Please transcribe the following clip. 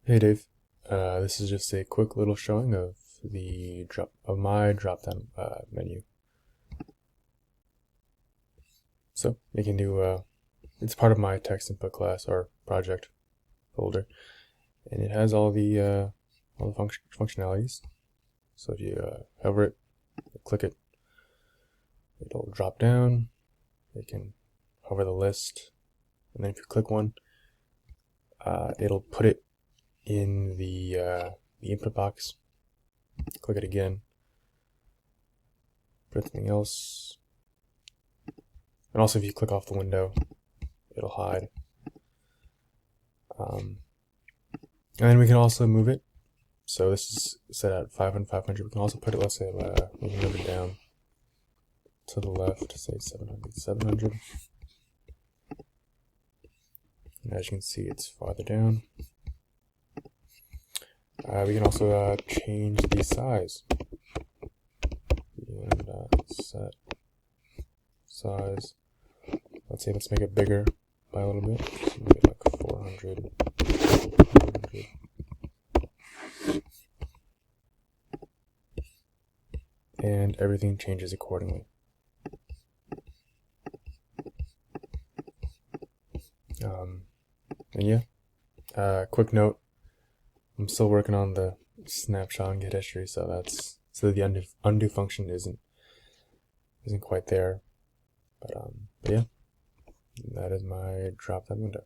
Hey Dave, this is just a quick little showing of my drop-down menu. So you can do it's part of my text input class or project folder, and it has all the functionalities. So if you hover it, click it, it'll drop down. You can hover the list, and then if you click one, it'll put it in the input box. Click it again, put something else, and also if you click off the window, it'll hide. And then we can also move it. So this is set at 500, 500. We can also put it, let's say, we can move it down to the left, say 700, 700. And as you can see, it's farther down. We can also change the size. And set size. Let's make it bigger by a little bit. So make it like 400. 400. And everything changes accordingly. And yeah, quick note, I'm still working on the snapshot and get history, so the undo function isn't quite there. But yeah, that is my drop down window.